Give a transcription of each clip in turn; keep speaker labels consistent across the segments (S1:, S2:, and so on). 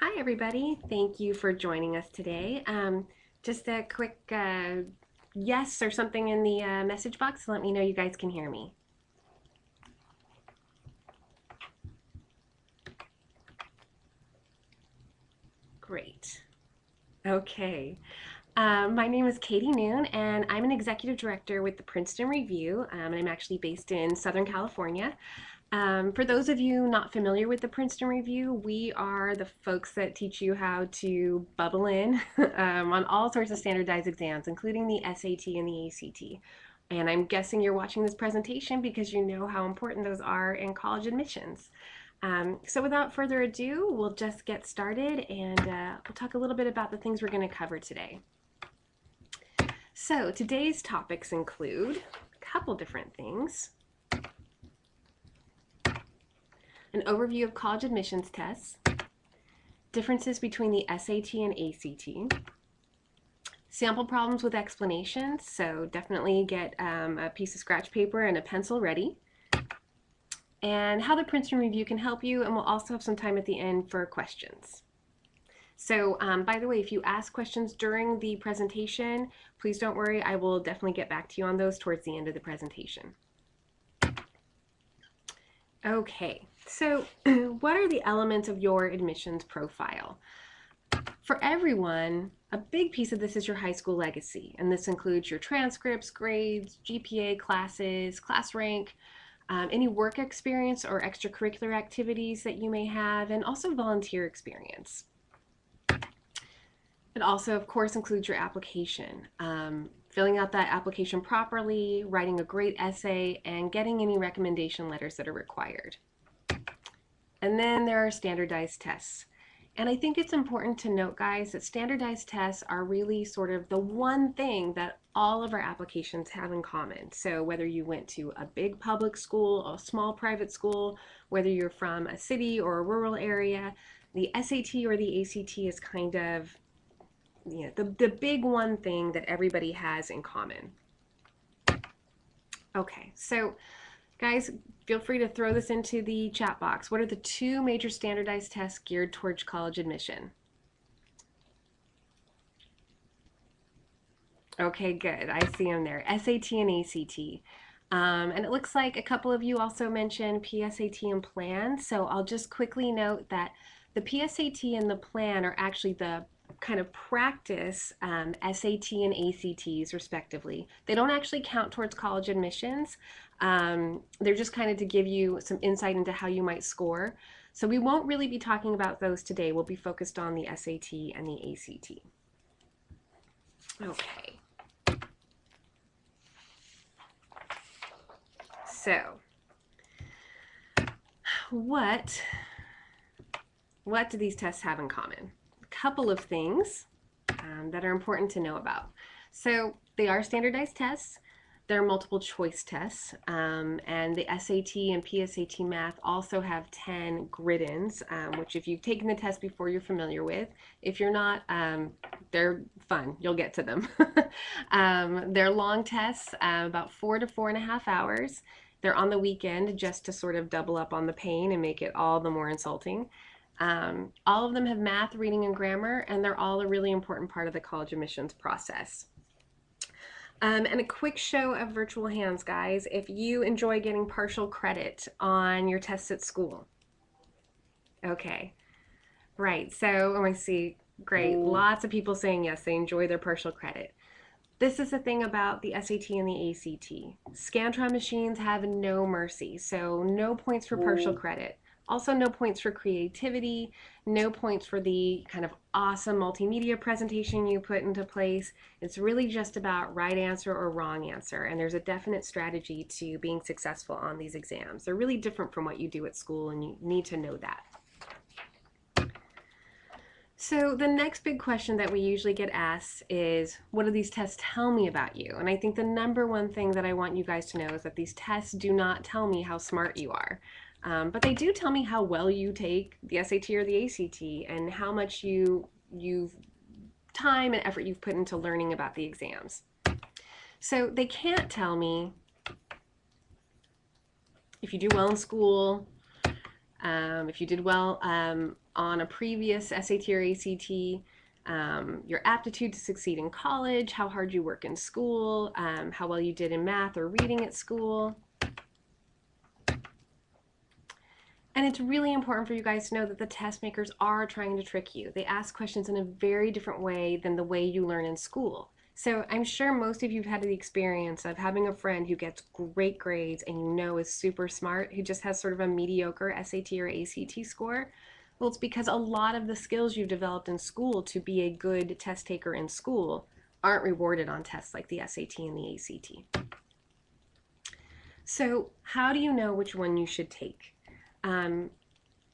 S1: Hi, everybody. Thank you for joining us today. Just a quick yes or something in the message box to let me know you guys can hear me. Great. Okay. My name is Katie Noon, and I'm an executive director with the Princeton Review, and I'm actually based in Southern California. For those of you not familiar with the Princeton Review, we are the folks that teach you how to bubble in on all sorts of standardized exams, including the SAT and the ACT. And I'm guessing you're watching this presentation because you know how important those are in college admissions. So without further ado, we'll just get started and we'll talk a little bit about the things we're going to cover today. So today's topics include a couple different things. An overview of college admissions tests, differences between the SAT and ACT, sample problems with explanations, so definitely get a piece of scratch paper and a pencil ready, and how the Princeton Review can help you, and we'll also have some time at the end for questions. So by the way, if you ask questions during the presentation, please don't worry, I will definitely get back to you on those towards the end of the presentation. Okay, so what are the elements of your admissions profile? For everyone, a big piece of this is your high school legacy, and this includes your transcripts, grades, GPA, classes, class rank, any work experience or extracurricular activities that you may have, and also volunteer experience. It also, of course, includes your application. Filling out that application properly, writing a great essay, and getting any recommendation letters that are required. And then there are standardized tests. And I think it's important to note, guys, that standardized tests are really sort of the one thing that all of our applications have in common. So whether you went to a big public school, a small private school, whether you're from a city or a rural area, the SAT or the ACT is kind of the big one thing that everybody has in common. Okay, so guys, feel free to throw this into the chat box. What are the two major standardized tests geared towards college admission? Okay, good. I see them there. SAT and ACT. And it looks like a couple of you also mentioned PSAT and plan. So I'll just quickly note that the PSAT and the plan are actually the kind of practice SAT and ACTs respectively. They don't actually count towards college admissions. They're just kind of to give you some insight into how you might score. So we won't really be talking about those today. We'll be focused on the SAT and the ACT. Okay. So, what do these tests have in common? A couple of things that are important to know about. So they are standardized tests. They're multiple choice tests, and the SAT and PSAT math also have 10 grid-ins, which if you've taken the test before, you're familiar with. If you're not, they're fun. You'll get to them. They're long tests, about 4 to 4.5 hours. They're on the weekend just to sort of double up on the pain and make it all the more insulting. All of them have math, reading, and grammar, and they're all a really important part of the college admissions process. And a quick show of virtual hands, guys, if you enjoy getting partial credit on your tests at school. Okay, right, so I see, great, lots of people saying yes, they enjoy their partial credit. This is the thing about the SAT and the ACT. Scantron machines have no mercy, so no points for partial credit. Also, no points for creativity, no points for the kind of awesome multimedia presentation you put into place. It's really just about right answer or wrong answer, and there's a definite strategy to being successful on these exams. They're really different from what you do at school, and you need to know that. So the next big question that we usually get asked is, what do these tests tell me about you? And I think the number one thing that I want you guys to know is that these tests do not tell me how smart you are. But they do tell me how well you take the SAT or the ACT and how much time and effort you've put into learning about the exams. So they can't tell me if you do well in school, If you did well on a previous SAT or ACT, your aptitude to succeed in college, how hard you work in school, how well you did in math or reading at school. And it's really important for you guys to know that the test makers are trying to trick you. They ask questions in a very different way than the way you learn in school. So I'm sure most of you have had the experience of having a friend who gets great grades and you know is super smart, who just has sort of a mediocre SAT or ACT score. Well, it's because a lot of the skills you've developed in school to be a good test taker in school aren't rewarded on tests like the SAT and the ACT. So how do you know which one you should take?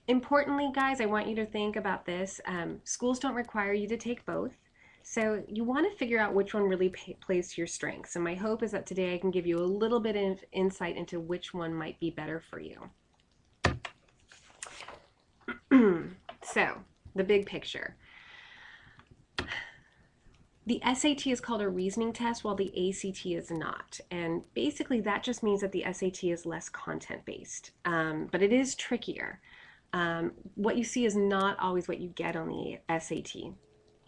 S1: Importantly, guys, I want you to think about this. Schools don't require you to take both. So you want to figure out which one really plays to your strengths. And my hope is that today I can give you a little bit of insight into which one might be better for you. So, the big picture. The SAT is called a reasoning test while the ACT is not. And basically that just means that the SAT is less content-based. But it is trickier. What you see is not always what you get on the SAT.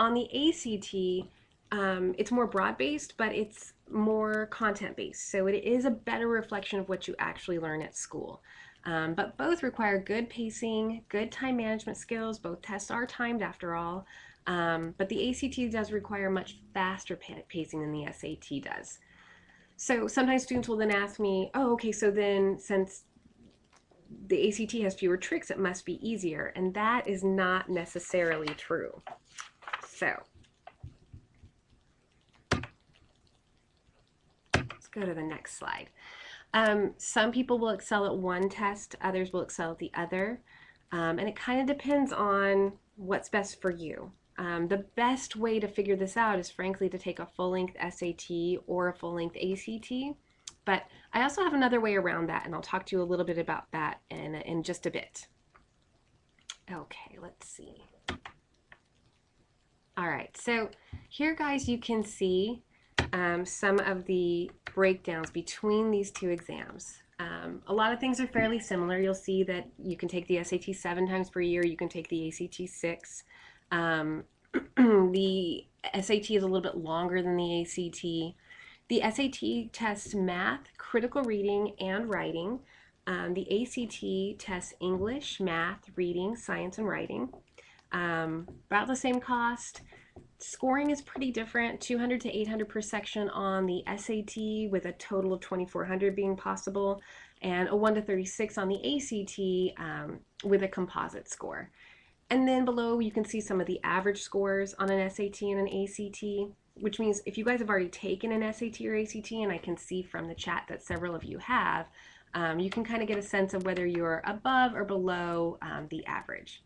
S1: On the ACT, it's more broad-based, but it's more content-based. So it is a better reflection of what you actually learn at school. But both require good pacing, good time management skills. Both tests are timed after all. But the ACT does require much faster pacing than the SAT does. So sometimes students will then ask me, oh, okay, so then since the ACT has fewer tricks, it must be easier. And that is not necessarily true. So let's go to the next slide. Some people will excel at one test, others will excel at the other. And it kind of depends on what's best for you. The best way to figure this out is frankly to take a full-length SAT or a full-length ACT. But I also have another way around that, and I'll talk to you a little bit about that in just a bit. Okay, let's see. All right, so here, guys, you can see some of the breakdowns between these two exams. A lot of things are fairly similar. You'll see that you can take the SAT 7 times per year. You can take the ACT 6. The SAT is a little bit longer than the ACT. The SAT tests math, critical reading, and writing. The ACT tests English, math, reading, science, and writing. About the same cost. Scoring is pretty different, 200 to 800 per section on the SAT with a total of 2,400 being possible, and a 1 to 36 on the ACT with a composite score. And then below you can see some of the average scores on an SAT and an ACT, which means if you guys have already taken an SAT or ACT, and I can see from the chat that several of you have, you can kind of get a sense of whether you're above or below the average.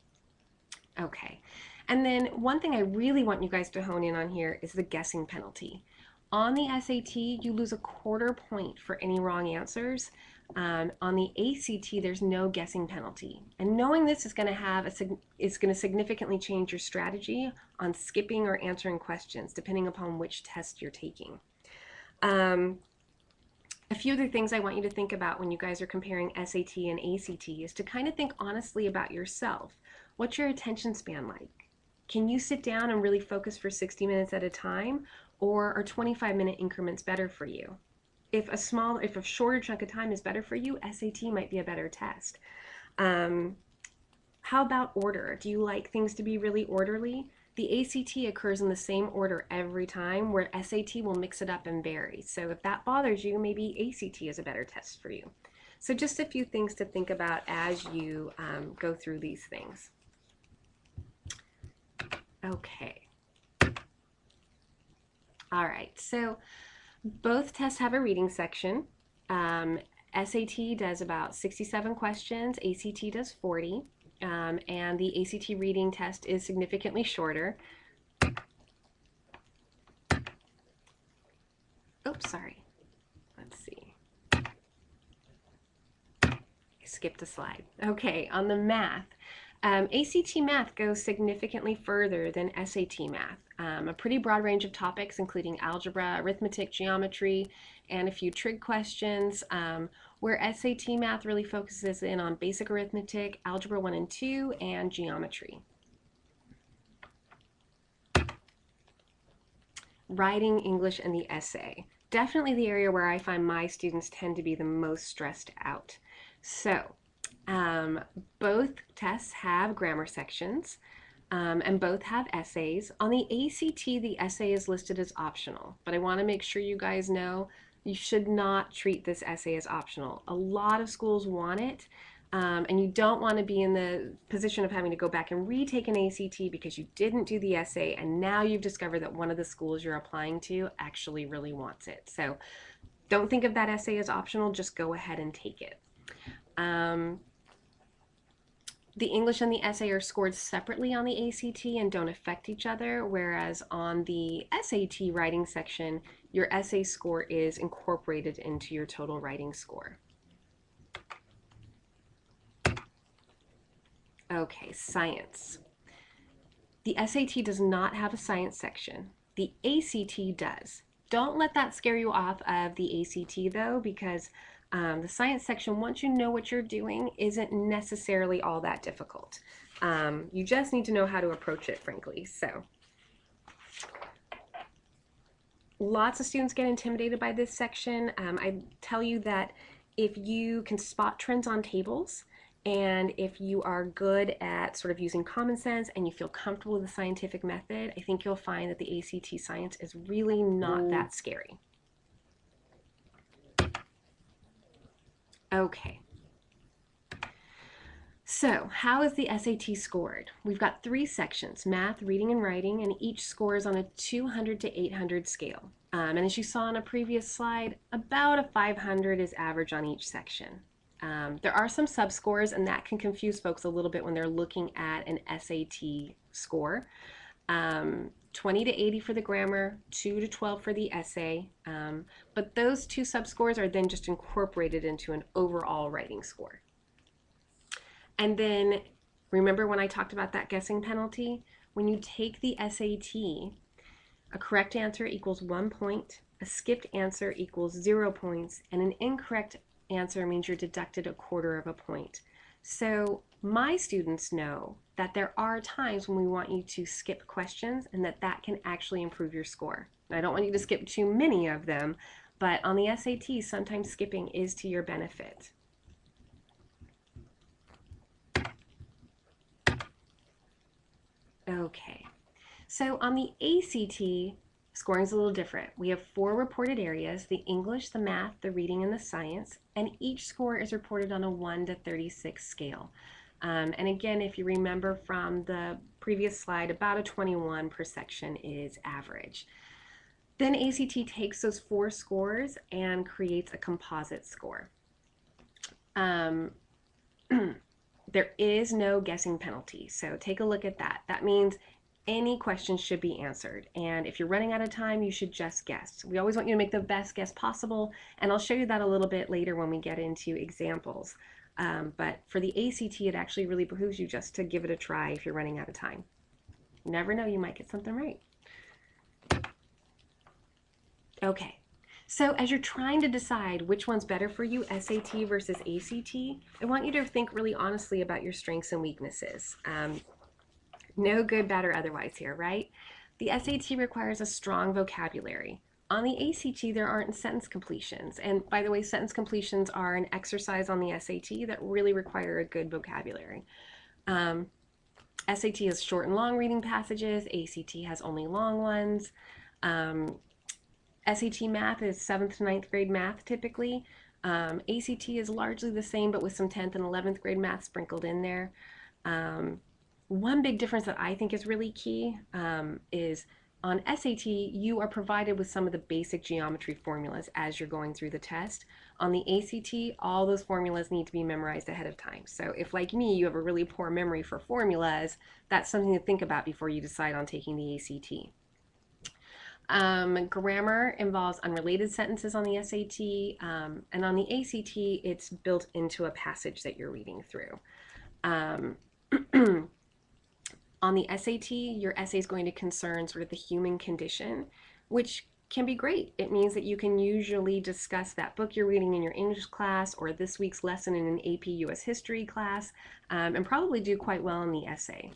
S1: Okay, and then one thing I really want you guys to hone in on here is the guessing penalty. On the SAT, you lose a quarter point for any wrong answers. On the ACT, there's no guessing penalty. And knowing this is going to significantly change your strategy on skipping or answering questions, depending upon which test you're taking. A few other things I want you to think about when you guys are comparing SAT and ACT is to kind of think honestly about yourself. What's your attention span like? Can you sit down and really focus for 60 minutes at a time, or are 25-minute increments better for you? If a shorter chunk of time is better for you, SAT might be a better test. How about order? Do you like things to be really orderly? The ACT occurs in the same order every time, where SAT will mix it up and vary. So if that bothers you, maybe ACT is a better test for you. So just a few things to think about as you go through these things. Okay. All right, so both tests have a reading section. SAT does about 67 questions, ACT does 40, and the ACT reading test is significantly shorter. Oops, sorry. Let's see. I skipped a slide. Okay, on the math. ACT math goes significantly further than SAT math. A pretty broad range of topics, including algebra, arithmetic, geometry, and a few trig questions. where SAT math really focuses in on basic arithmetic, algebra 1 and 2, and geometry. Writing, English, and the essay. Definitely the area where I find my students tend to be the most stressed out. So, both tests have grammar sections, and both have essays. On the ACT, the essay is listed as optional, but I want to make sure you guys know you should not treat this essay as optional. A lot of schools want it, and you don't want to be in the position of having to go back and retake an ACT because you didn't do the essay, and now you've discovered that one of the schools you're applying to actually really wants it. So don't think of that essay as optional, just go ahead and take it. The English and the essay are scored separately on the ACT and don't affect each other, whereas on the SAT writing section, your essay score is incorporated into your total writing score. Okay, science. The SAT does not have a science section. The ACT does. Don't let that scare you off of the ACT though, because the science section, once you know what you're doing, isn't necessarily all that difficult. You just need to know how to approach it, frankly. So, lots of students get intimidated by this section. I tell you that if you can spot trends on tables, and if you are good at sort of using common sense and you feel comfortable with the scientific method, I think you'll find that the ACT science is really not that scary. Okay. So, how is the SAT scored? We've got 3 sections, math, reading, and writing, and each scores on a 200 to 800 scale. And as you saw on a previous slide, about a 500 is average on each section. There are some subscores, and that can confuse folks a little bit when they're looking at an SAT score. 20 to 80 for the grammar, 2 to 12 for the essay, but those 2 subscores are then just incorporated into an overall writing score. And then remember when I talked about that guessing penalty? When you take the SAT, a correct answer equals 1 point, a skipped answer equals 0 points, and an incorrect answer means you're deducted a quarter of a point. So my students know that there are times when we want you to skip questions and that can actually improve your score. I don't want you to skip too many of them, but on the SAT, sometimes skipping is to your benefit. Okay, so on the ACT, scoring is a little different. We have 4 reported areas, the English, the math, the reading, and the science, and each score is reported on a 1 to 36 scale. And again, if you remember from the previous slide, about a 21 per section is average. Then ACT takes those 4 scores and creates a composite score. There is no guessing penalty, so take a look at that. That means any questions should be answered, and if you're running out of time, you should just guess. We always want you to make the best guess possible, and I'll show you that a little bit later when we get into examples. But for the ACT, it actually really behooves you just to give it a try if you're running out of time. You never know, you might get something right. Okay, so as you're trying to decide which one's better for you, SAT versus ACT, I want you to think really honestly about your strengths and weaknesses. No good, bad, or otherwise here, right? The SAT requires a strong vocabulary. On the ACT, there aren't sentence completions. And by the way, sentence completions are an exercise on the SAT that really require a good vocabulary. SAT has short and long reading passages. ACT has only long ones. SAT math is 7th to 9th grade math typically. ACT is largely the same, but with some 10th and 11th grade math sprinkled in there. One big difference that I think is really key is on SAT, you are provided with some of the basic geometry formulas as you're going through the test. On the ACT, all those formulas need to be memorized ahead of time. So if, like me, you have a really poor memory for formulas, that's something to think about before you decide on taking the ACT. Grammar involves unrelated sentences on the SAT, and on the ACT, it's built into a passage that you're reading through. On the SAT, your essay is going to concern sort of the human condition, which can be great. It means that you can usually discuss that book you're reading in your English class or this week's lesson in an AP US history class, and probably do quite well in the essay.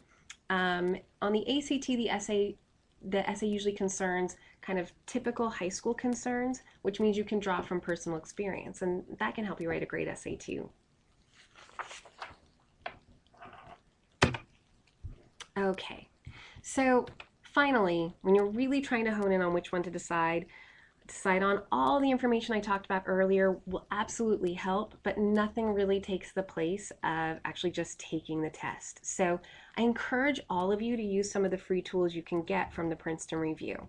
S1: On the ACT, the essay usually concerns kind of typical high school concerns, which means you can draw from personal experience, and that can help you write a great essay too. Okay, so finally, when you're really trying to hone in on which one to decide on, all the information I talked about earlier will absolutely help, but nothing really takes the place of actually just taking the test. So I encourage all of you to use some of the free tools you can get from the Princeton Review.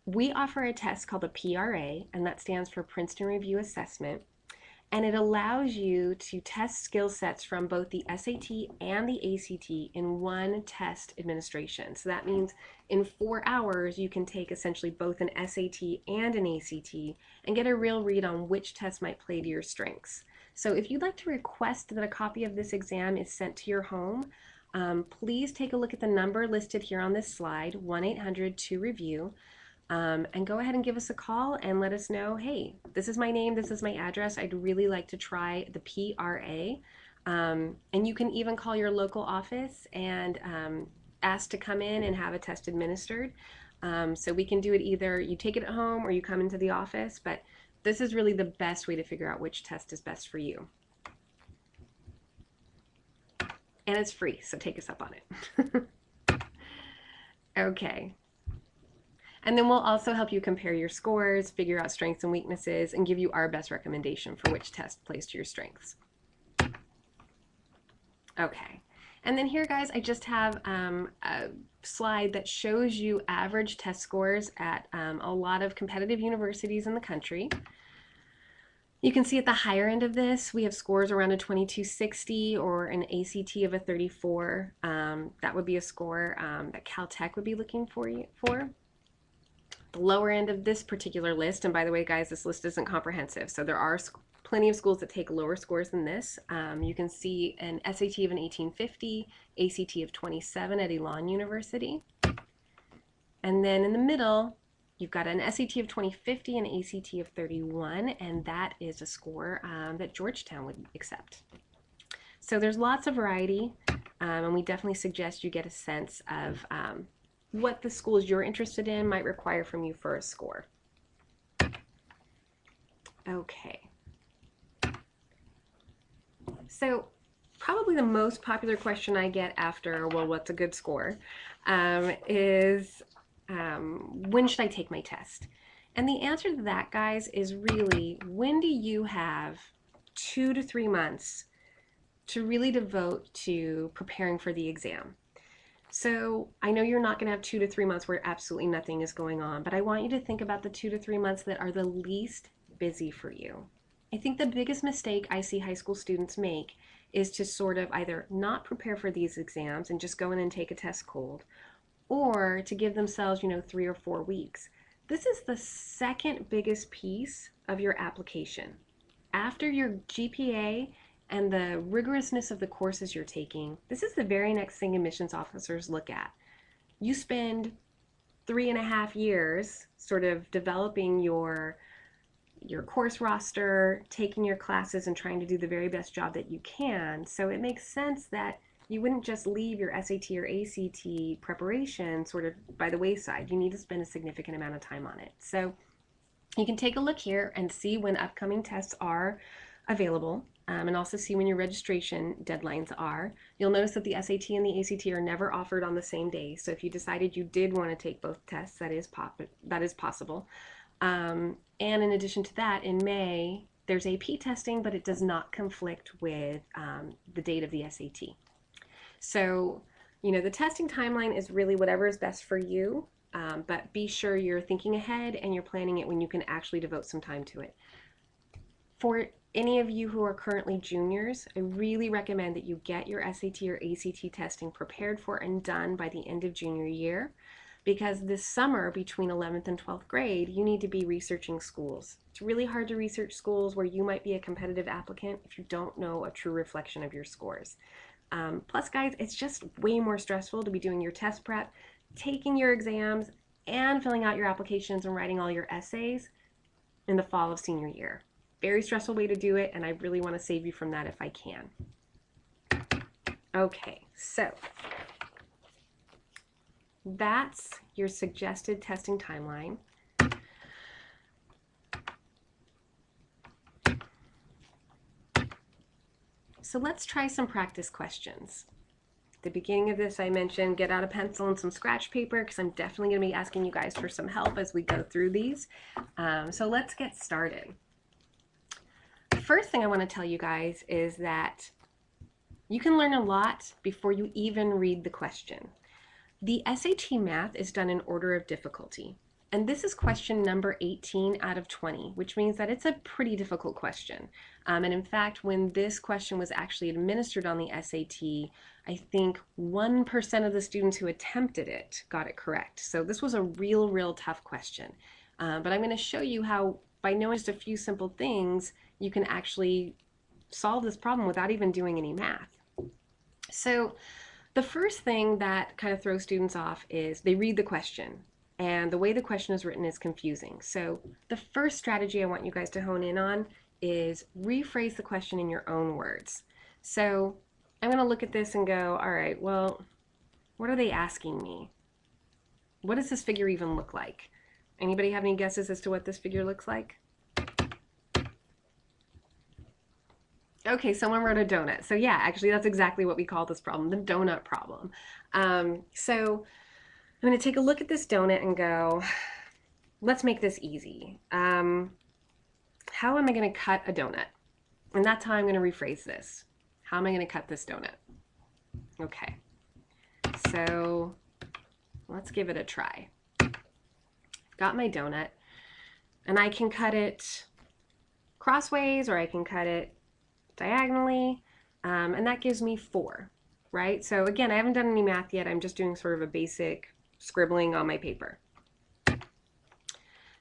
S1: We offer a test called the PRA, and that stands for Princeton Review Assessment. And it allows you to test skill sets from both the SAT and the ACT in one test administration. So that means in 4 hours, you can take essentially both an SAT and an ACT and get a real read on which test might play to your strengths. So if you'd like to request that a copy of this exam is sent to your home, please take a look at the number listed here on this slide, 1-800-2-REVIEW. And go ahead and give us a call and let us know, hey, this is my name, this is my address, I'd really like to try the PRA. And you can even call your local office and ask to come in and have a test administered. So we can do it either you take it at home or you come into the office, but this is really the best way to figure out which test is best for you. And it's free, so take us up on it. Okay. And then we'll also help you compare your scores, figure out strengths and weaknesses, and give you our best recommendation for which test plays to your strengths. Okay. And then here, guys, I just have a slide that shows you average test scores at a lot of competitive universities in the country. You can see at the higher end of this, we have scores around a 2260 or an ACT of a 34. That would be a score that Caltech would be looking for. The lower end of this particular list, and by the way, guys, this list isn't comprehensive, so there are plenty of schools that take lower scores than this. You can see an SAT of an 1850, ACT of 27 at Elon University. And then in the middle, you've got an SAT of 2050 and an ACT of 31, and that is a score that Georgetown would accept. So there's lots of variety, and we definitely suggest you get a sense of what the schools you're interested in might require from you for a score. Okay. So probably the most popular question I get after, well, what's a good score, is when should I take my test? And the answer to that, guys, is really, when do you have 2 to 3 months to really devote to preparing for the exam? So I know you're not going to have 2 to 3 months where absolutely nothing is going on, but I want you to think about the 2 to 3 months that are the least busy for you. I think the biggest mistake I see high school students make is to sort of either not prepare for these exams and just go in and take a test cold, or to give themselves, 3 or 4 weeks. This is the second biggest piece of your application. After your GPA and the rigorousness of the courses you're taking, this is the very next thing admissions officers look at. You spend 3.5 years sort of developing your course roster, taking your classes, and trying to do the very best job that you can. So it makes sense that you wouldn't just leave your SAT or ACT preparation sort of by the wayside. You need to spend a significant amount of time on it. So you can take a look here and see when upcoming tests are available, and also see when your registration deadlines are. You'll notice that the SAT and the ACT are never offered on the same day. So if you decided you did want to take both tests, that is possible. And in addition to that, in May, there's AP testing, but it does not conflict with the date of the SAT. So, the testing timeline is really whatever is best for you, but be sure you're thinking ahead and you're planning it when you can actually devote some time to it. For any of you who are currently juniors, I really recommend that you get your SAT or ACT testing prepared for and done by the end of junior year, because this summer between 11th and 12th grade, you need to be researching schools. It's really hard to research schools where you might be a competitive applicant if you don't know a true reflection of your scores. Plus, guys, it's just way more stressful to be doing your test prep, taking your exams, and filling out your applications and writing all your essays in the fall of senior year. Very stressful way to do it, and I really want to save you from that if I can. Okay, so that's your suggested testing timeline. So let's try some practice questions. At the beginning of this, I mentioned get out a pencil and some scratch paper because I'm definitely going to be asking you guys for some help as we go through these. So let's get started. The first thing I want to tell you guys is that you can learn a lot before you even read the question. The SAT math is done in order of difficulty. And this is question number 18 out of 20, which means that it's a pretty difficult question. And in fact, when this question was actually administered on the SAT, I think 1% of the students who attempted it got it correct. So this was a real tough question. But I'm going to show you how, by knowing just a few simple things, you can actually solve this problem without even doing any math. So the first thing that kind of throws students off is they read the question. And the way the question is written is confusing. So the first strategy I want you guys to hone in on is rephrase the question in your own words. So I'm going to look at this and go, all right, well, what are they asking me? What does this figure even look like? Anybody have any guesses as to what this figure looks like? Okay, someone wrote a donut. So yeah, actually that's exactly what we call this problem, the donut problem. So I'm going to take a look at this donut and go, let's make this easy. How am I going to cut a donut? And that's how I'm going to rephrase this. How am I going to cut this donut? Okay, so let's give it a try. Got my donut, and I can cut it crossways or I can cut it diagonally, and that gives me 4, right? So again, I haven't done any math yet. I'm just doing sort of a basic scribbling on my paper.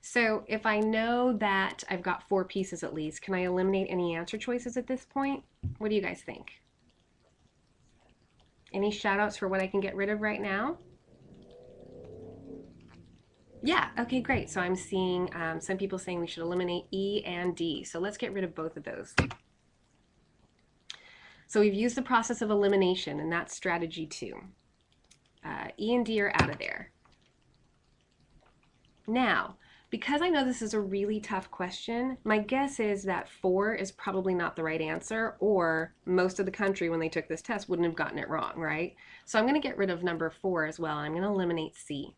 S1: So if I know that I've got 4 pieces at least, can I eliminate any answer choices at this point? What do you guys think? Any shout outs for what I can get rid of right now? Yeah, okay, great. So I'm seeing some people saying we should eliminate E and D. So let's get rid of both of those. So we've used the process of elimination, and that's strategy 2. E and D are out of there. Now, because I know this is a really tough question, my guess is that 4 is probably not the right answer, or most of the country when they took this test wouldn't have gotten it wrong, right? So I'm going to get rid of number 4 as well. I'm going to eliminate C.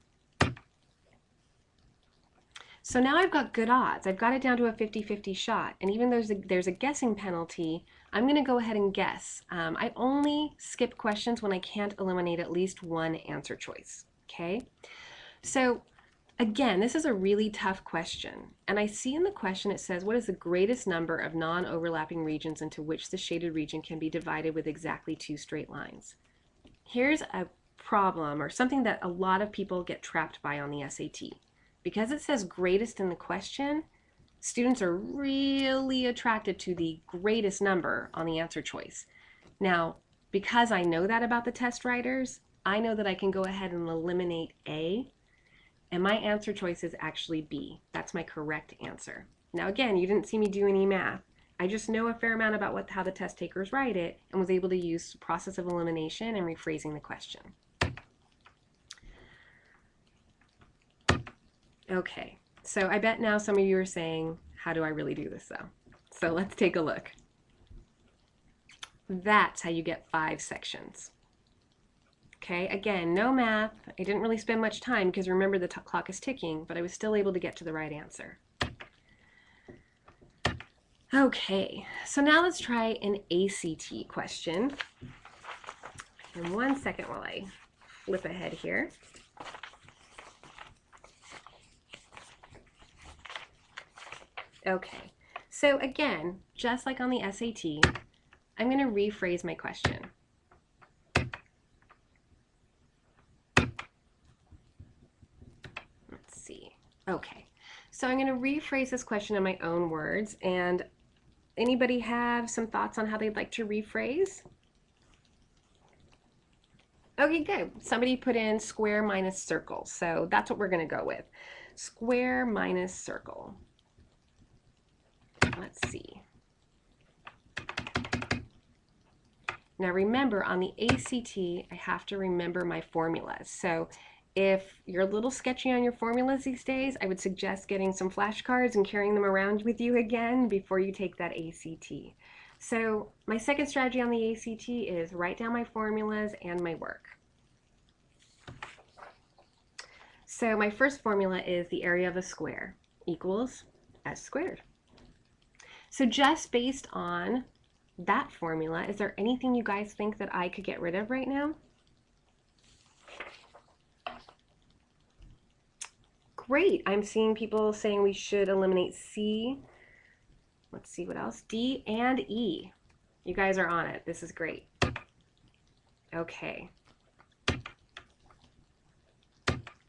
S1: So now I've got good odds. I've got it down to a 50-50 shot, and even though there's a guessing penalty, I'm going to go ahead and guess. I only skip questions when I can't eliminate at least one answer choice, okay? So again, this is a really tough question, and I see in the question it says, what is the greatest number of non-overlapping regions into which the shaded region can be divided with exactly 2 straight lines? Here's a problem, or something that a lot of people get trapped by on the SAT. Because it says greatest in the question, students are really attracted to the greatest number on the answer choice. Now, because I know that about the test writers, I know that I can go ahead and eliminate A, and my answer choice is actually B. That's my correct answer. Now again, you didn't see me do any math. I just know a fair amount about how the test takers write it and was able to use the process of elimination and rephrasing the question. Okay, so I bet now some of you are saying, how do I really do this though? So let's take a look. That's how you get 5 sections. Okay, again, no math. I didn't really spend much time because remember the clock is ticking, but I was still able to get to the right answer. Okay, so now let's try an ACT question. And 1 second while I flip ahead here. Okay, so again, just like on the SAT, I'm going to rephrase my question. Let's see. Okay, so I'm going to rephrase this question in my own words, and anybody have some thoughts on how they'd like to rephrase? Okay, good. Somebody put in square minus circle. So that's what we're going to go with. Square minus circle. Let's see. Now remember, on the ACT, I have to remember my formulas. So if you're a little sketchy on your formulas these days, I would suggest getting some flashcards and carrying them around with you again before you take that ACT. So my second strategy on the ACT is write down my formulas and my work. So my first formula is the area of a square equals s squared. So just based on that formula, is there anything you guys think that I could get rid of right now? Great. I'm seeing people saying we should eliminate C. Let's see what else. D and E. You guys are on it. This is great. Okay.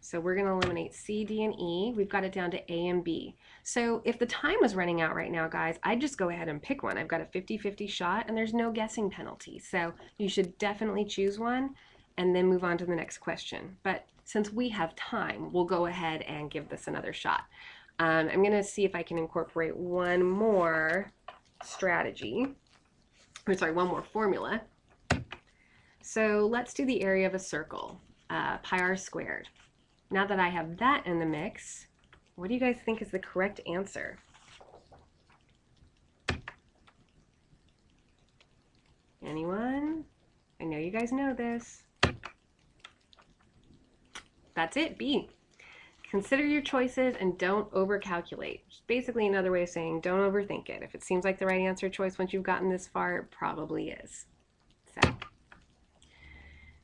S1: So we're going to eliminate C, D, and E. We've got it down to A and B. So if the time was running out right now, guys, I'd just go ahead and pick one. I've got a 50-50 shot, and there's no guessing penalty. So you should definitely choose one and then move on to the next question. But since we have time, we'll go ahead and give this another shot. I'm going to see if I can incorporate one more strategy. I'm sorry, one more formula. So let's do the area of a circle, pi r squared. Now that I have that in the mix, what do you guys think is the correct answer? Anyone? I know you guys know this. That's it, B. Consider your choices and don't overcalculate. It's basically another way of saying don't overthink it. If it seems like the right answer choice once you've gotten this far, it probably is. So.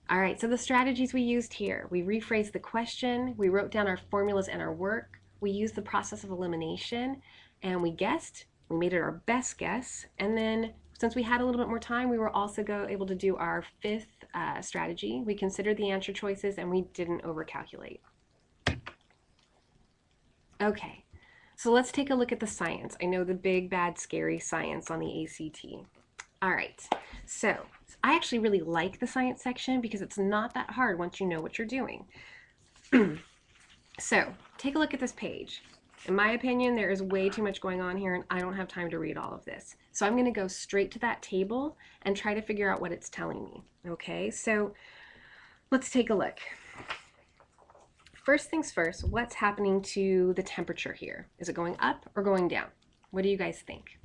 S1: All right, so the strategies we used here, we rephrased the question, we wrote down our formulas and our work, we used the process of elimination, and we guessed, we made it our best guess, and then since we had a little bit more time, we were also able to do our fifth strategy. We considered the answer choices and we didn't overcalculate. Okay, so let's take a look at the science. I know the big, bad, scary science on the ACT. All right, so I actually really like the science section because it's not that hard once you know what you're doing. So take a look at this page. In my opinion, there is way too much going on here and I don't have time to read all of this. So I'm going to go straight to that table and try to figure out what it's telling me. Okay, so let's take a look. First things first, what's happening to the temperature here? Is it going up or going down? What do you guys think?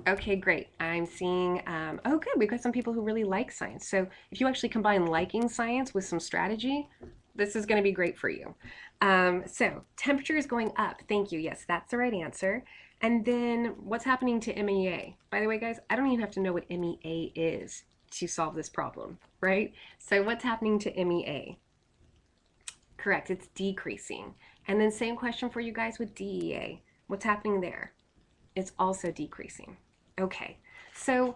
S1: Okay, great. I'm seeing, oh good, we've got some people who really like science. So if you actually combine liking science with some strategy, this is going to be great for you. So temperature is going up. Thank you. Yes, that's the right answer. And then what's happening to MEA? By the way, guys, I don't even have to know what MEA is to solve this problem, right? So what's happening to MEA? Correct, it's decreasing. And then same question for you guys with DEA. What's happening there? It's also decreasing. Okay, so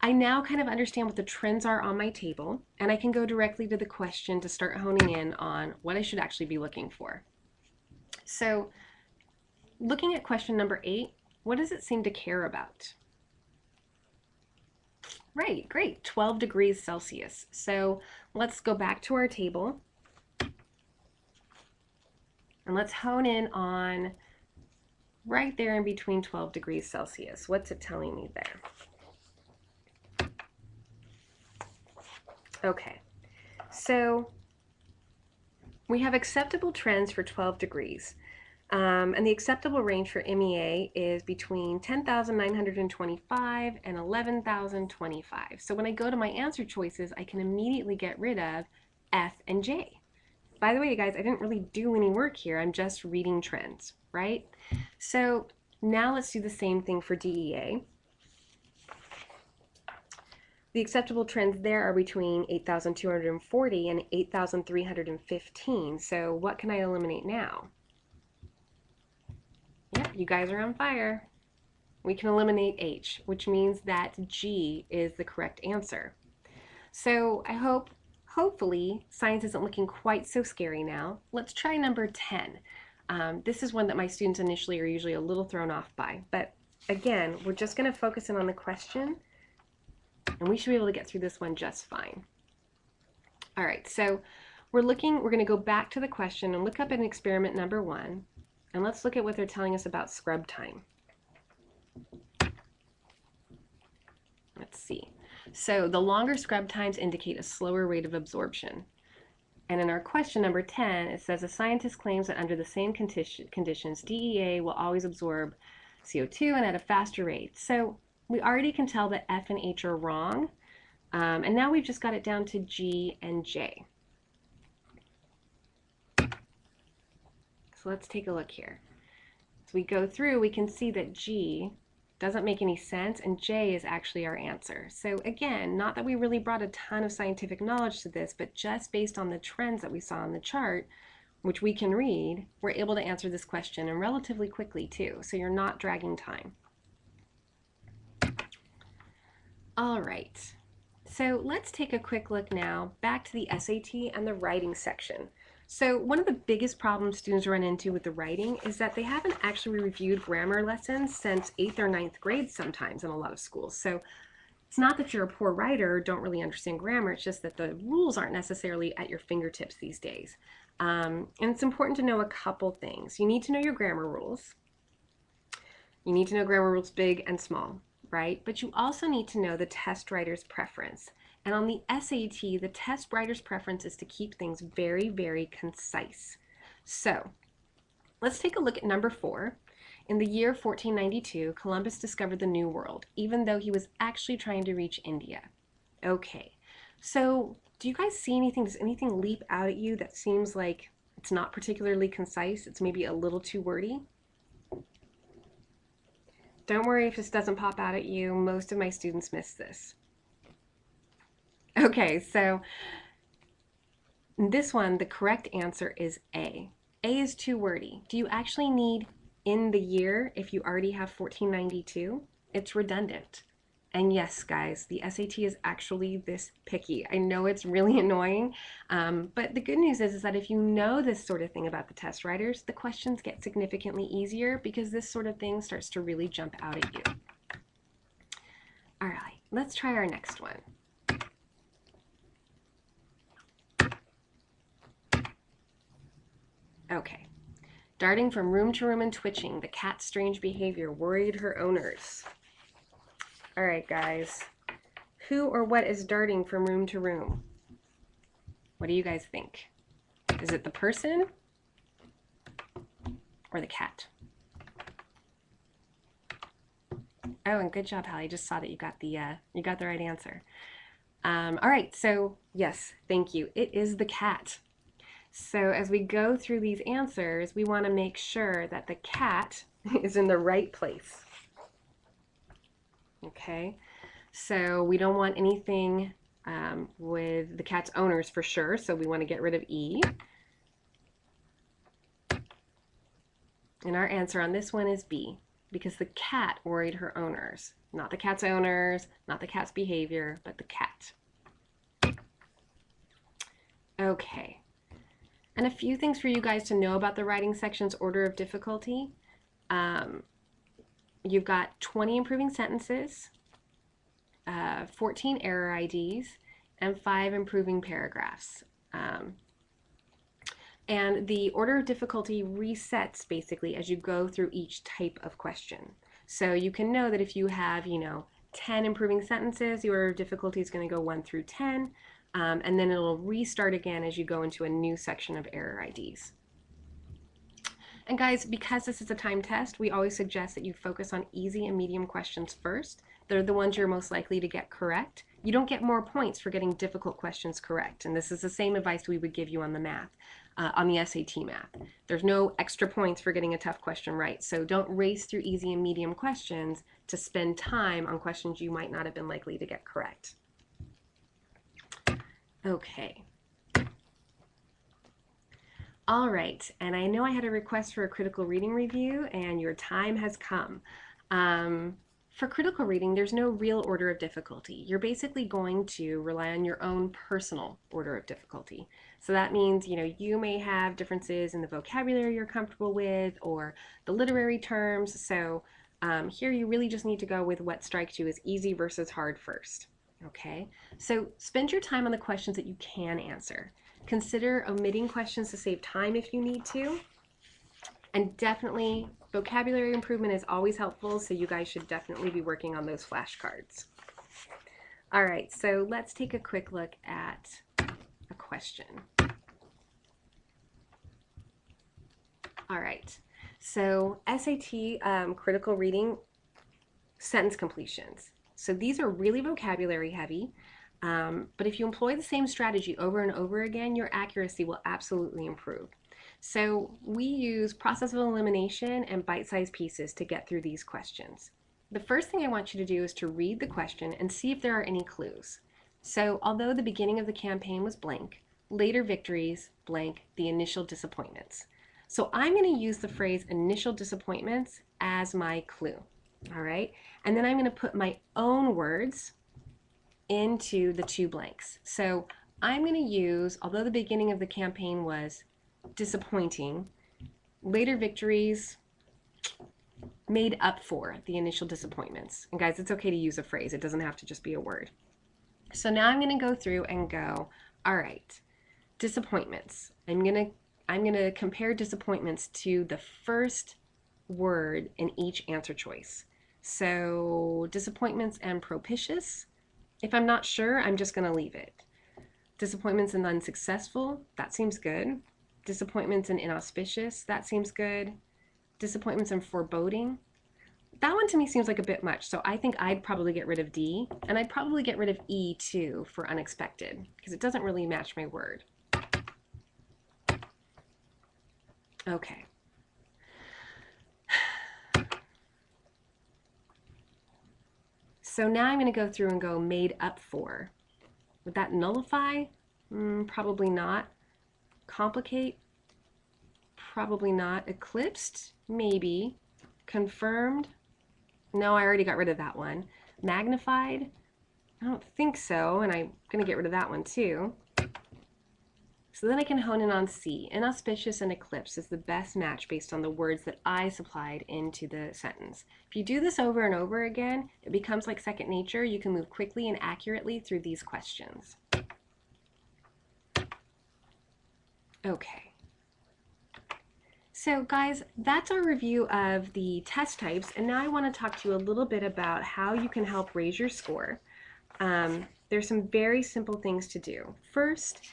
S1: I now kind of understand what the trends are on my table, and I can go directly to the question to start honing in on what I should actually be looking for. So looking at question number 8, what does it seem to care about? Right, great, 12 degrees Celsius. So let's go back to our table and let's hone in on right there in between 12 degrees Celsius. What's it telling me there? Okay, so we have acceptable trends for 12 degrees. And the acceptable range for MEA is between 10,925 and 11,025. So when I go to my answer choices, I can immediately get rid of F and J. By the way, guys, I didn't really do any work here. I'm just reading trends, right? So now let's do the same thing for DEA. The acceptable trends there are between 8,240 and 8,315. So what can I eliminate now? Yep, you guys are on fire. We can eliminate H, which means that G is the correct answer. So I hopefully science isn't looking quite so scary now. Let's try number 10. This is one that my students initially are usually a little thrown off by, but again, we're just going to focus in on the question And we should be able to get through this one just fine. All right, so we're going to go back to the question and look up at experiment number 1, and let's look at what they're telling us about scrub time. Let's see. So the longer scrub times indicate a slower rate of absorption. And in our question number 10, it says a scientist claims that under the same conditions, DEA will always absorb CO2 and at a faster rate. So we already can tell that F and H are wrong. And now we've just got it down to G and J. So let's take a look here. As we go through, we can see that G doesn't make any sense, and J is actually our answer. So again, not that we really brought a ton of scientific knowledge to this, but just based on the trends that we saw on the chart, which we can read, we're able to answer this question, and relatively quickly too, so you're not dragging time. All right, so let's take a quick look now back to the SAT and the writing section. So one of the biggest problems students run into with the writing is that they haven't actually reviewed grammar lessons since 8th or 9th grade sometimes in a lot of schools. So it's not that you're a poor writer or don't really understand grammar, it's just that the rules aren't necessarily at your fingertips these days. And it's important to know a couple things. You need to know your grammar rules. You need to know grammar rules big and small, right? But you also need to know the test writer's preference. And on the SAT, the test writer's preference is to keep things very, very concise. So let's take a look at number 4. In the year 1492, Columbus discovered the New World, even though he was actually trying to reach India. Okay, so do you guys see anything? Does anything leap out at you that seems like it's not particularly concise? It's maybe a little too wordy? Don't worry if this doesn't pop out at you. Most of my students miss this. Okay, so this one, the correct answer is A. A is too wordy. Do you actually need in the year if you already have 1492? It's redundant. And yes, guys, the SAT is actually this picky. I know it's really annoying, but the good news is that if you know this sort of thing about the test writers, the questions get significantly easier because this sort of thing starts to really jump out at you. All right, let's try our next one. Okay. Darting from room to room and twitching, the cat's strange behavior worried her owners. All right, guys. Who or what is darting from room to room? What do you guys think? Is it the person or the cat? Oh, and good job, Hallie. I just saw that you got the right answer. All right, so yes, thank you. It is the cat. So as we go through these answers, we want to make sure that the cat is in the right place. Okay, so we don't want anything with the cat's owners for sure, so we want to get rid of E. And our answer on this one is B, because the cat worried her owners. Not the cat's owners, not the cat's behavior, but the cat. Okay. And a few things for you guys to know about the writing section's order of difficulty. You've got 20 improving sentences, 14 error IDs, and 5 improving paragraphs. And the order of difficulty resets basically as you go through each type of question. So you can know that if you have, 10 improving sentences, the order of difficulty is going to go 1 through 10. And then it'll restart again as you go into a new section of error IDs. And guys, because this is a time test, we always suggest that you focus on easy and medium questions first. They're the ones you're most likely to get correct. You don't get more points for getting difficult questions correct. And this is the same advice we would give you on the math, on the SAT math. There's no extra points for getting a tough question right. So don't race through easy and medium questions to spend time on questions you might not have been likely to get correct. Okay. All right, and I know I had a request for a critical reading review, and your time has come. For critical reading, there's no real order of difficulty. You're basically going to rely on your own personal order of difficulty. So that means, you may have differences in the vocabulary you're comfortable with or the literary terms. So here you really just need to go with what strikes you as easy versus hard first. Okay, so spend your time on the questions that you can answer. Consider omitting questions to save time if you need to. And definitely, vocabulary improvement is always helpful, so you guys should definitely be working on those flashcards. All right, so let's take a quick look at a question. All right, so SAT critical reading sentence completions. So these are really vocabulary heavy, but if you employ the same strategy over and over again, your accuracy will absolutely improve. So we use process of elimination and bite-sized pieces to get through these questions. The first thing I want you to do is to read the question and see if there are any clues. So although the beginning of the campaign was blank, later victories, blank, the initial disappointments. So I'm going to use the phrase initial disappointments as my clue. All right, and then I'm going to put my own words into the two blanks. So I'm going to use, although the beginning of the campaign was disappointing, later victories made up for the initial disappointments. And guys, it's okay to use a phrase. It doesn't have to just be a word. So now I'm going to go through and go, all right, disappointments. I'm going to compare disappointments to the first word in each answer choice. So disappointments and propitious. If I'm not sure, I'm just going to leave it. Disappointments and unsuccessful, that seems good. Disappointments and inauspicious, that seems good. Disappointments and foreboding, that one to me seems like a bit much. So I think I'd probably get rid of D, and I'd probably get rid of E too for unexpected, because it doesn't really match my word. Okay. So now I'm going to go through and go made up for. Would that nullify? Probably not. Complicate? Probably not. Eclipsed? Maybe. Confirmed? No, I already got rid of that one. Magnified? I don't think so, and I'm going to get rid of that one too. So then I can hone in on C. Inauspicious and eclipse is the best match based on the words that I supplied into the sentence. If you do this over and over again, it becomes like second nature. You can move quickly and accurately through these questions. Okay. So guys, that's our review of the test types, and now I want to talk to you a little bit about how you can help raise your score. There's some very simple things to do. First,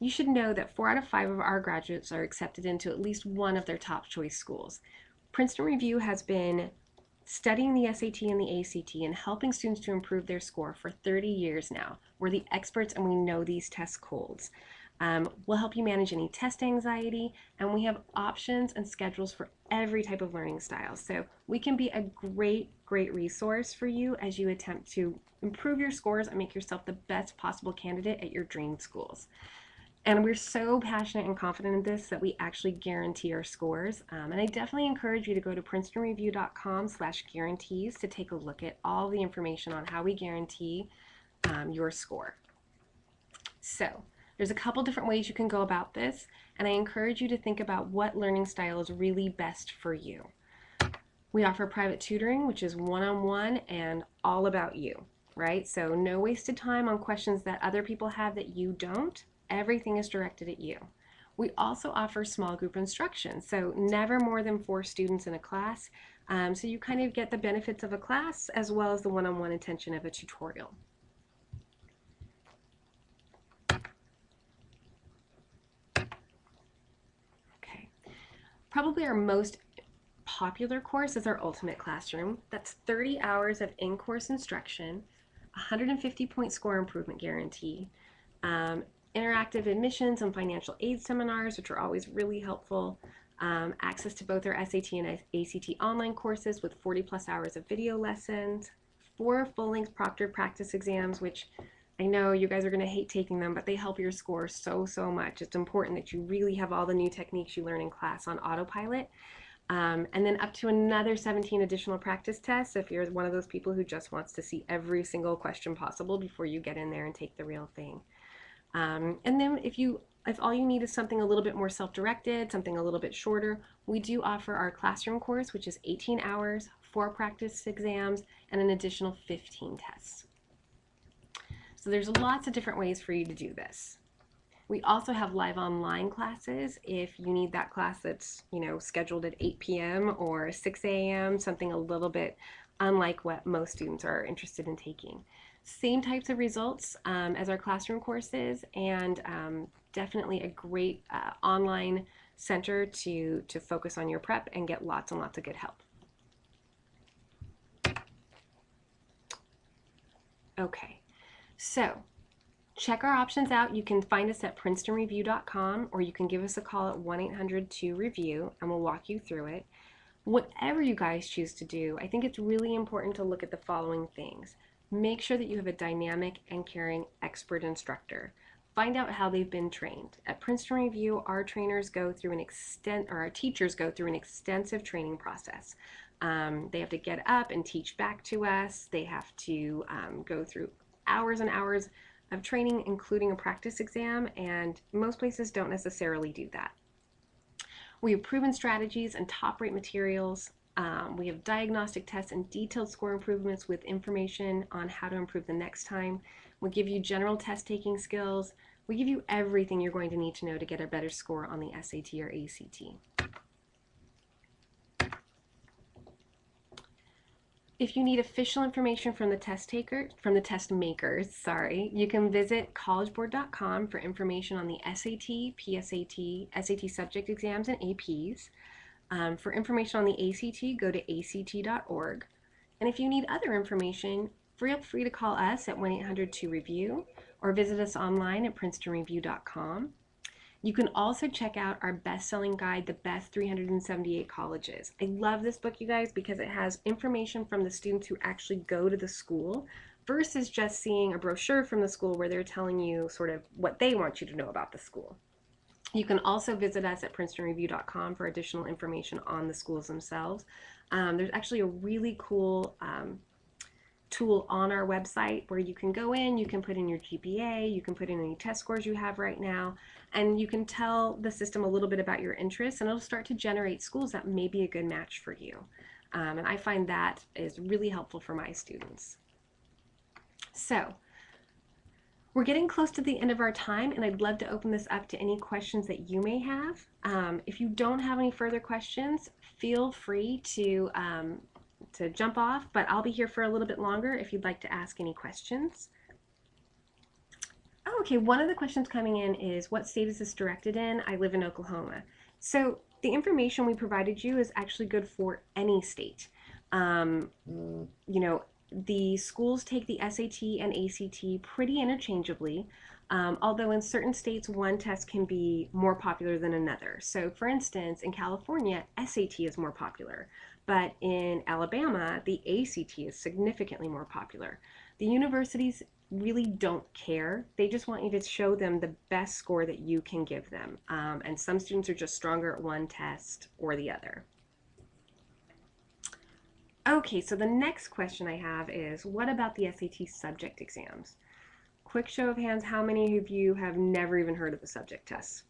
S1: you should know that 4 out of 5 of our graduates are accepted into at least one of their top choice schools. Princeton Review has been studying the SAT and the ACT and helping students to improve their score for 30 years now. We're the experts and we know these test colds. We'll help you manage any test anxiety, and we have options and schedules for every type of learning style. So we can be a great resource for you as you attempt to improve your scores and make yourself the best possible candidate at your dream schools. And we're so passionate and confident in this that we actually guarantee our scores. And I definitely encourage you to go to princetonreview.com/guarantees to take a look at all the information on how we guarantee your score. So there's a couple different ways you can go about this, and I encourage you to think about what learning style is really best for you. We offer private tutoring, which is one-on-one and all about you, right? So no wasted time on questions that other people have that you don't. Everything is directed at you. We also offer small group instruction, so never more than 4 students in a class, so you kind of get the benefits of a class as well as the one-on-one attention of a tutorial. Okay, probably our most popular course is our Ultimate Classroom. That's 30 hours of in-course instruction, 150-point score improvement guarantee, interactive admissions and financial aid seminars, which are always really helpful, access to both our SAT and ACT online courses with 40+ hours of video lessons, 4 full-length proctored practice exams, which I know you guys are going to hate taking them, but they help your score so much. It's important that you really have all the new techniques you learn in class on autopilot. And then up to another 17 additional practice tests if you're one of those people who just wants to see every single question possible before you get in there and take the real thing. And then if all you need is something a little bit more self-directed, something a little bit shorter, we do offer our classroom course, which is 18 hours, 4 practice exams, and an additional 15 tests. So there's lots of different ways for you to do this. We also have live online classes if you need that class that's, scheduled at 8 p.m. or 6 a.m., something a little bit unlike what most students are interested in taking. Same types of results as our classroom courses, and definitely a great online center to focus on your prep and get lots and lots of good help. Okay, so check our options out. You can find us at princetonreview.com, or you can give us a call at 1-800-2-REVIEW and we'll walk you through it. Whatever you guys choose to do, I think it's really important to look at the following things. Make sure that you have a dynamic and caring expert instructor. Find out how they've been trained. At Princeton Review, our teachers go through an extensive training process. They have to get up and teach back to us. They have to go through hours and hours of training, including a practice exam, and most places don't necessarily do that. We have proven strategies and top-rate materials. We have diagnostic tests and detailed score improvements with information on how to improve the next time. We give you general test-taking skills. We give you everything you're going to need to know to get a better score on the SAT or ACT. If you need official information from the test makers, you can visit collegeboard.com for information on the SAT, PSAT, SAT subject exams, and APs. For information on the ACT, go to act.org. And if you need other information, feel free to call us at 1-800-2-REVIEW or visit us online at princetonreview.com. You can also check out our best-selling guide, The Best 378 Colleges. I love this book, you guys, because it has information from the students who actually go to the school versus just seeing a brochure from the school where they're telling you sort of what they want you to know about the school. You can also visit us at princetonreview.com for additional information on the schools themselves. There's actually a really cool tool on our website where you can go in, you can put in your GPA, you can put in any test scores you have right now, and you can tell the system a little bit about your interests, and it'll start to generate schools that may be a good match for you. And I find that is really helpful for my students. So we're getting close to the end of our time, and I'd love to open this up to any questions that you may have. If you don't have any further questions, feel free to jump off, but I'll be here for a little bit longer if you'd like to ask any questions. Oh, okay, one of the questions coming in is, what state is this directed in? I live in Oklahoma. So the information we provided you is actually good for any state. The schools take the SAT and ACT pretty interchangeably, although in certain states one test can be more popular than another. So for instance, in California, SAT is more popular, but in Alabama, the ACT is significantly more popular. The universities really don't care. They just want you to show them the best score that you can give them. And some students are just stronger at one test or the other. Okay, so the next question I have is, what about the SAT subject exams? Quick show of hands, how many of you have never even heard of the subject tests?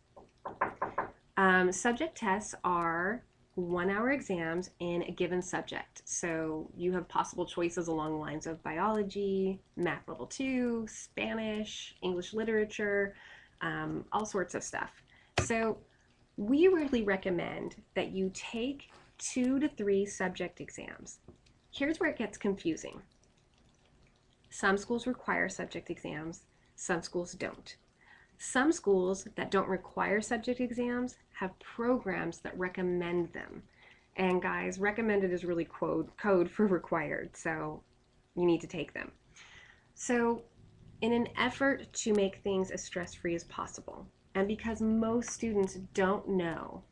S1: Subject tests are 1-hour exams in a given subject. So you have possible choices along the lines of biology, math level 2, Spanish, English literature, all sorts of stuff. So we really recommend that you take 2 to 3 subject exams. Here's where it gets confusing. Some schools require subject exams, some schools don't. Some schools that don't require subject exams have programs that recommend them. And guys, recommended is really code for required, so you need to take them. So in an effort to make things as stress-free as possible, and because most students don't know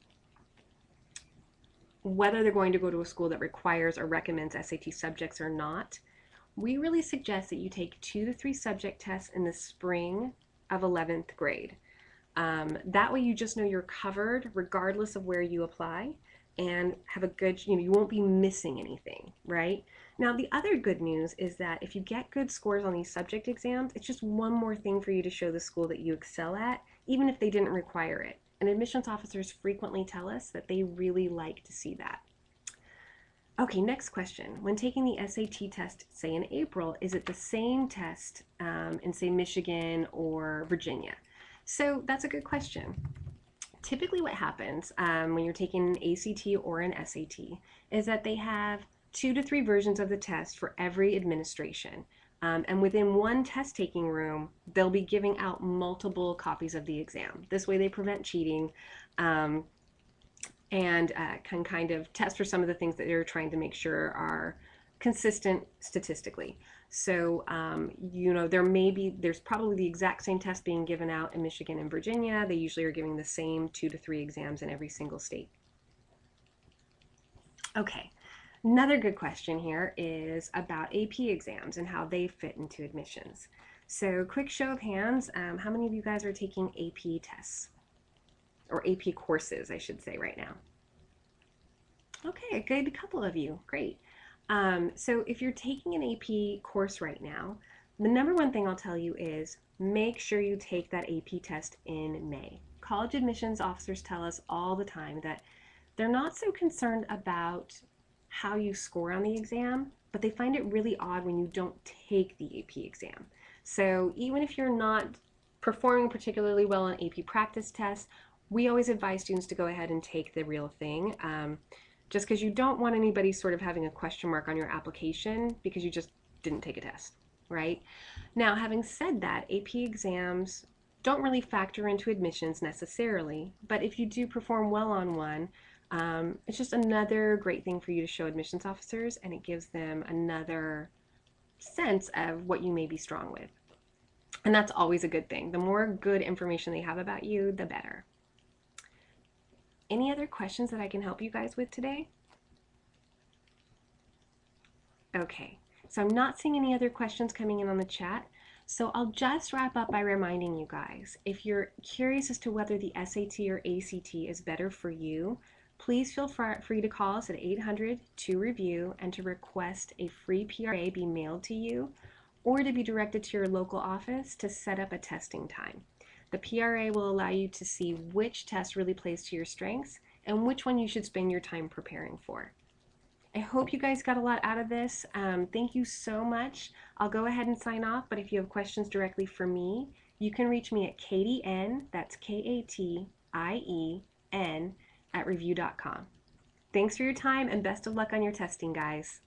S1: whether they're going to go to a school that requires or recommends SAT subjects or not, we really suggest that you take 2 to 3 subject tests in the spring of 11th grade. That way you just know you're covered regardless of where you apply, and have a good, you won't be missing anything, right? Now the other good news is that if you get good scores on these subject exams, it's just one more thing for you to show the school that you excel at, even if they didn't require it. And admissions officers frequently tell us that they really like to see that. Okay, next question. When taking the SAT test, say in April, is it the same test in, say, Michigan or Virginia? So that's a good question. Typically what happens when you're taking an ACT or an SAT is that they have 2 to 3 versions of the test for every administration. And within one test taking room, they'll be giving out multiple copies of the exam. This way they prevent cheating um, and can kind of test for some of the things that they're trying to make sure are consistent statistically. So, there's probably the exact same test being given out in Michigan and Virginia. They usually are giving the same 2 to 3 exams in every single state. Okay, another good question here is about AP exams and how they fit into admissions. So, quick show of hands, how many of you guys are taking AP tests? Or AP courses, I should say, right now? Okay, a good couple of you. Great. So if you're taking an AP course right now, the number one thing I'll tell you is make sure you take that AP test in May. College admissions officers tell us all the time that they're not so concerned about how you score on the exam, but they find it really odd when you don't take the AP exam. So even if you're not performing particularly well on AP practice tests, we always advise students to go ahead and take the real thing. Just because you don't want anybody sort of having a question mark on your application because you just didn't take a test, right? Now, having said that, AP exams don't really factor into admissions necessarily, but if you do perform well on one, it's just another great thing for you to show admissions officers, and it gives them another sense of what you may be strong with. And that's always a good thing. The more good information they have about you, the better. Any other questions that I can help you guys with today? Okay, so I'm not seeing any other questions coming in on the chat. So I'll just wrap up by reminding you guys, if you're curious as to whether the SAT or ACT is better for you, please feel free to call us at 800-2REVIEW and to request a free PRA be mailed to you or to be directed to your local office to set up a testing time. The PRA will allow you to see which test really plays to your strengths and which one you should spend your time preparing for. I hope you guys got a lot out of this. Thank you so much. I'll go ahead and sign off, but if you have questions directly for me, you can reach me at KatieN, that's KATIEN, at review.com. Thanks for your time and best of luck on your testing, guys.